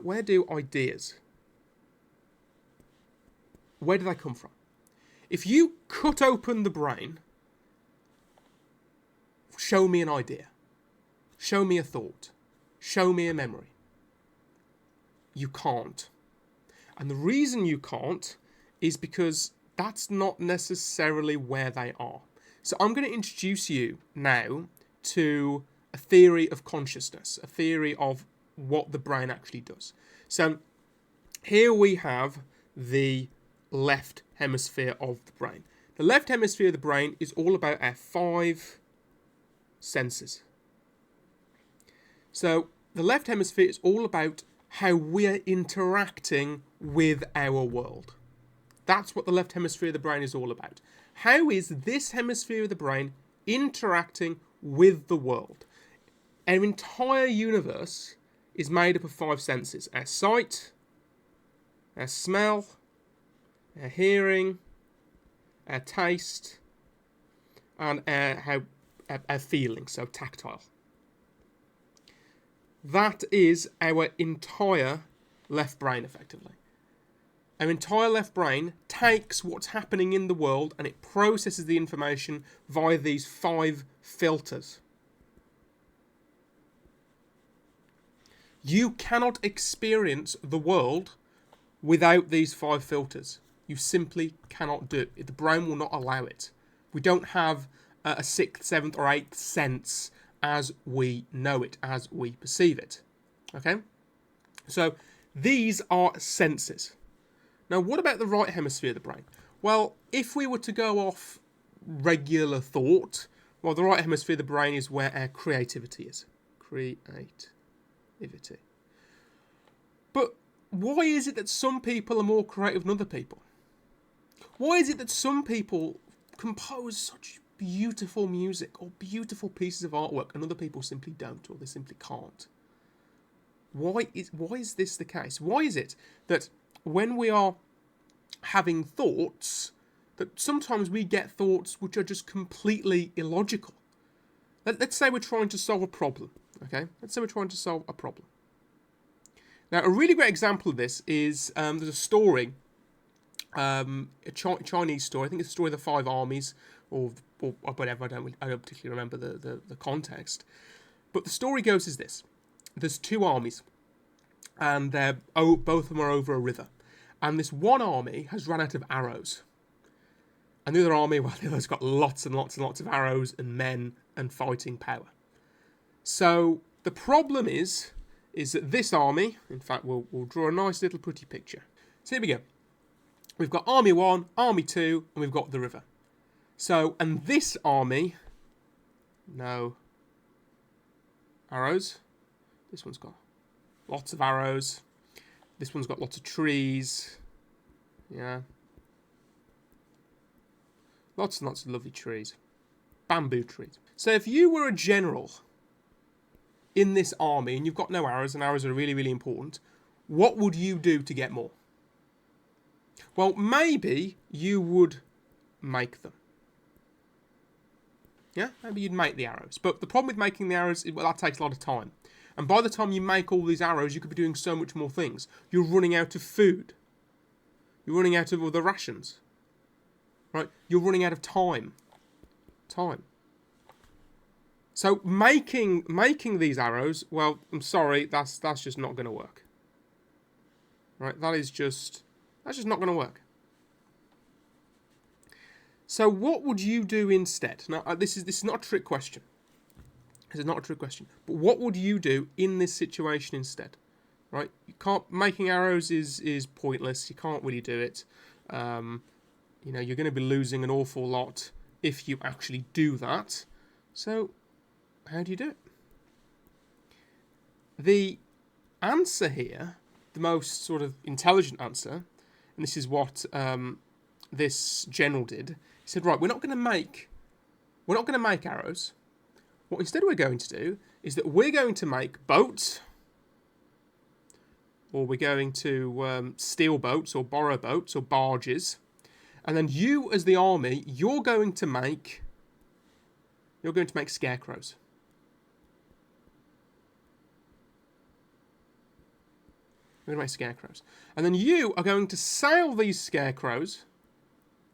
Where do ideas, where do they come from? If you cut open the brain, show me an idea. Show me a thought. Show me a memory. You can't. And the reason you can't is because that's not necessarily where they are. So I'm going to introduce you now to a theory of consciousness, a theory of what the brain actually does. So here we have the left hemisphere of the brain. The left hemisphere of the brain is all about our 5 senses. So the left hemisphere is all about how we're interacting with our world. That's what the left hemisphere of the brain is all about. How is this hemisphere of the brain interacting with the world? Our entire universe is made up of 5 senses. Our sight, our smell, our hearing, our taste, and our feeling, so tactile. That is our entire left brain, effectively. Our entire left brain takes what's happening in the world and it processes the information via these 5 filters. You cannot experience the world without these 5 filters. You simply cannot do it. The brain will not allow it. We don't have a 6th, 7th, or 8th sense as we know it, as we perceive it. Okay? So these are senses. Now, what about the right hemisphere of the brain? Well, if we were to go off regular thought, well, the right hemisphere of the brain is where our creativity is. Creativity. But why is it that some people are more creative than other people? Why is it that some people compose such beautiful music or beautiful pieces of artwork and other people simply don't, or they simply can't? Why is this the case? Why is it that when we are having thoughts, that sometimes we get thoughts which are just completely illogical? Let's say we're trying to solve a problem, okay? Let's say we're trying to solve a problem. Now, a really great example of this is there's a story, a Chinese story. I think it's the story of the 5 armies, or whatever. I don't particularly remember the context. But the story goes as this: there's 2 armies, and both of them are over a river. And this one army has run out of arrows. And the other army, well, the other's got lots and lots and lots of arrows and men and fighting power. So the problem is that this army, in fact, we'll draw a nice little pretty picture. So here we go. We've got Army 1, Army 2, and we've got the river. So, and this army, no arrows. This one's got lots of arrows. This one's got lots of trees. Yeah. Lots and lots of lovely trees. Bamboo trees. So if you were a general in this army and you've got no arrows, and arrows are really, really important, what would you do to get more? Well, maybe you would make them. Yeah, maybe you'd make the arrows. But the problem with making the arrows is, well, that takes a lot of time. And by the time you make all these arrows, you could be doing so much more things. You're running out of food. You're running out of other rations. Right? You're running out of time. So making these arrows, well, I'm sorry, that's just not going to work. Right? That's just not going to work. So what would you do instead? Now, this is not a trick question. This is not a trick question. But what would you do in this situation instead? Right? Making arrows is pointless. You can't really do it. You're going to be losing an awful lot if you actually do that. So, how do you do it? The answer here, the most sort of intelligent answer, and this is what this general did. He said, right, we're not going to make arrows. What instead we're going to do is that we're going to make boats, or we're going to steal boats or borrow boats or barges, and then you, as the army, you're going to make scarecrows. We're going to make scarecrows. And then you are going to sail these scarecrows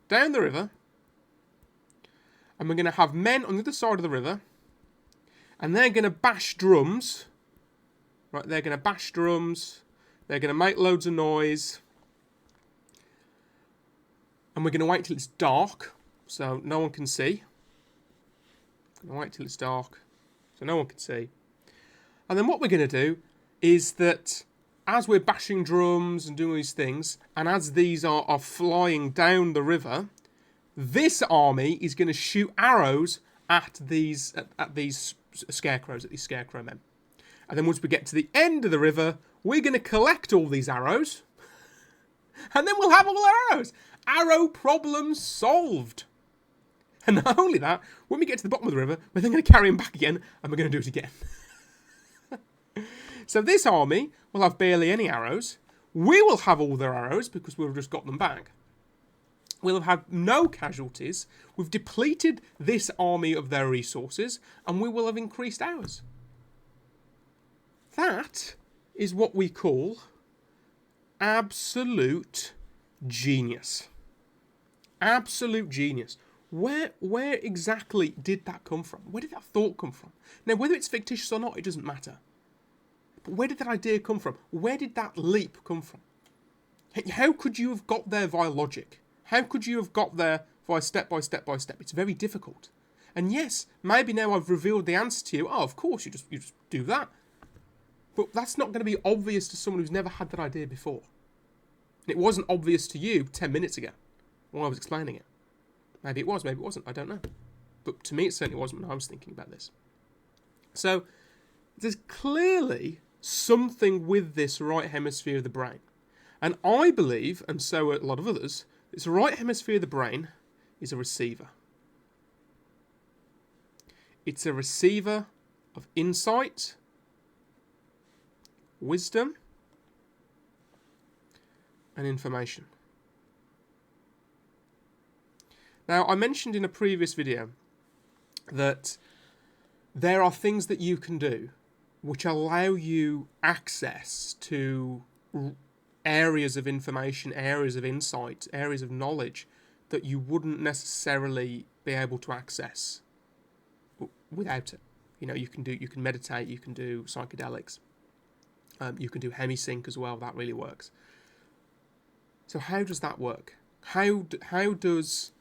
down the river. And we're going to have men on the other side of the river. And they're going to bash drums. Right, they're going to bash drums. They're going to make loads of noise. And we're going to wait till it's dark, so no one can see. We're going to wait till it's dark, so no one can see. And then what we're going to do is that as we're bashing drums and doing these things, and as these are flying down the river, this army is going to shoot arrows at these scarecrows, at these scarecrow men. And then once we get to the end of the river, we're going to collect all these arrows. And then we'll have all our arrows. Arrow problem solved. And not only that, when we get to the bottom of the river, we're then going to carry them back again, and we're going to do it again. So this army will have barely any arrows. We will have all their arrows because we've just got them back. We'll have had no casualties. We've depleted this army of their resources, and we will have increased ours. That is what we call absolute genius. Absolute genius. Where exactly did that come from? Where did that thought come from? Now, whether it's fictitious or not, it doesn't matter. But where did that idea come from? Where did that leap come from? How could you have got there via logic? How could you have got there via step by step by step? It's very difficult. And yes, maybe now I've revealed the answer to you. Oh, of course, you just do that. But that's not going to be obvious to someone who's never had that idea before. And it wasn't obvious to you 10 minutes ago while I was explaining it. Maybe it was, maybe it wasn't, I don't know. But to me it certainly wasn't when I was thinking about this. So, there's clearly something with this right hemisphere of the brain. And I believe, and so are a lot of others, this right hemisphere of the brain is a receiver. It's a receiver of insight, wisdom, and information. Now, I mentioned in a previous video that there are things that you can do which allow you access to areas of information, areas of insight, areas of knowledge that you wouldn't necessarily be able to access without it. You know, you can meditate, you can do psychedelics, you can do hemisync as well. That really works. So how does that work? How does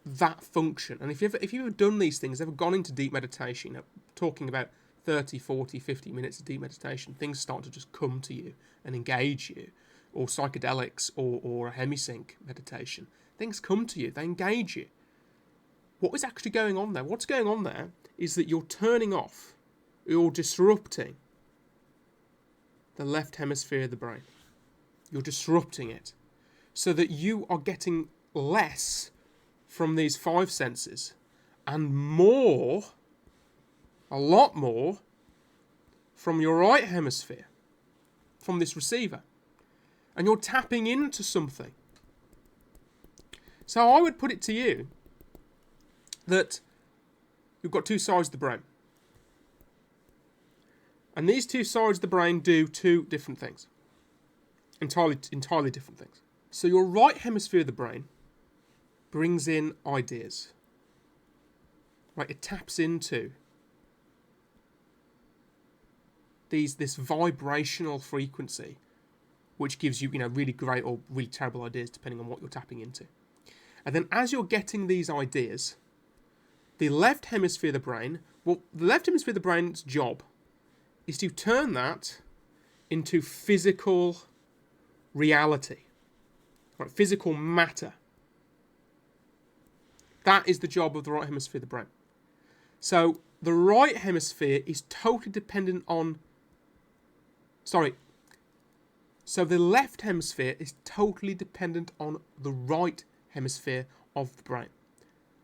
that function? And if you've ever done these things, ever gone into deep meditation, you know, talking about 30, 40, 50 minutes of deep meditation, things start to just come to you and engage you, or psychedelics or a hemisync meditation, things come to you, they engage you. What is actually going on there? What's going on there is that you're turning off, you're disrupting the left hemisphere of the brain. You're disrupting it so that you are getting less from these five senses and more, a lot more, from your right hemisphere, from this receiver. And you're tapping into something. So I would put it to you that you've got two sides of the brain. And these two sides of the brain do two different things. Entirely different things. So your right hemisphere of the brain brings in ideas. Right, it taps into this vibrational frequency, which gives you, really great or really terrible ideas depending on what you're tapping into. And then as you're getting these ideas, the left hemisphere of the brain's job is to turn that into physical reality, right? Physical matter. That is the job of the right hemisphere of the brain. So the right hemisphere is totally dependent on... So the left hemisphere is totally dependent on the right hemisphere of the brain.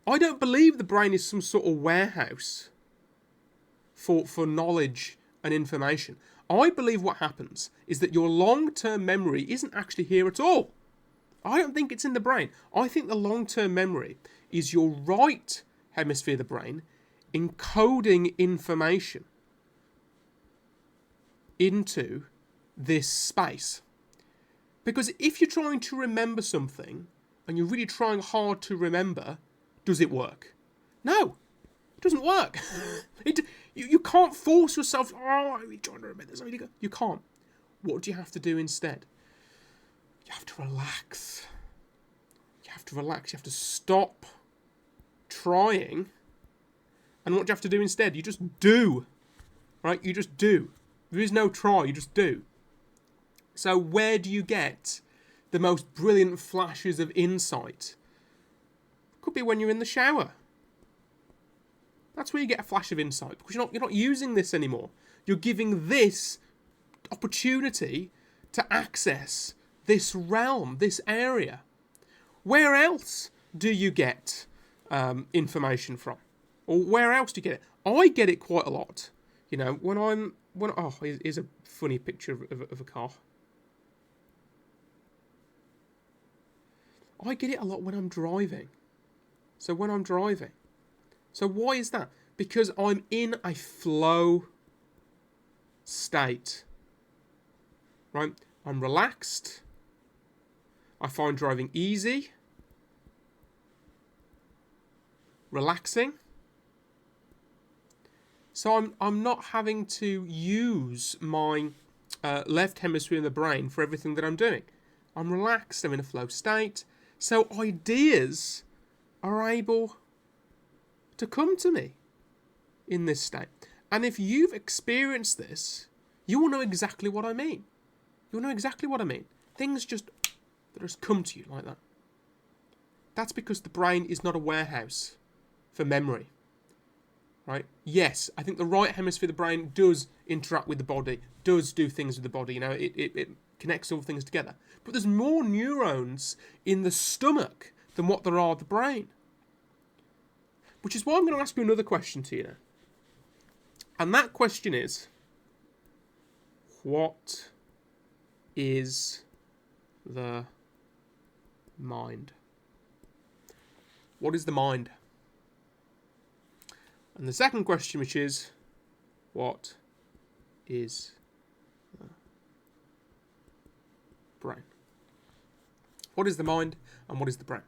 I don't believe the brain is some sort of warehouse for knowledge and information. I believe what happens is that your long-term memory isn't actually here at all. I don't think it's in the brain. I think the long-term memory is your right hemisphere of the brain encoding information into this space. Because if you're trying to remember something, and you're really trying hard to remember, does it work? No, it doesn't work. You can't force yourself, oh, I'm trying to remember this. You can't. What do you have to do instead? You have to relax. You have to relax. You have to stop trying. And what do you have to do instead? You just do. Right? You just do. There is no try. You just do. So where do you get the most brilliant flashes of insight? Could be when you're in the shower. That's where you get a flash of insight, because you're not using this anymore. You're giving this opportunity to access this realm, this area. Where else do you get information from? Or where else do you get it? I get it quite a lot. You know, here's a funny picture of a car. I get it a lot when I'm driving. So why is that? Because I'm in a flow state. Right? I'm relaxed. I find driving easy. Relaxing. So I'm not having to use my left hemisphere in the brain for everything that I'm doing. I'm relaxed. I'm in a flow state. So ideas are able to come to me in this state. And if you've experienced this, you will know exactly what I mean. You'll know exactly what I mean. Things just come to you like that. That's because the brain is not a warehouse for memory. Right? Yes, I think the right hemisphere of the brain does interact with the body, does do things with the body. You know, it connects all things together. But there's more neurons in the stomach than what there are the brain. Which is why I'm going to ask you another question to you now. And that question is, what is the mind? What is the mind? And the second question, which is, what is the brain? What is the mind and what is the brain?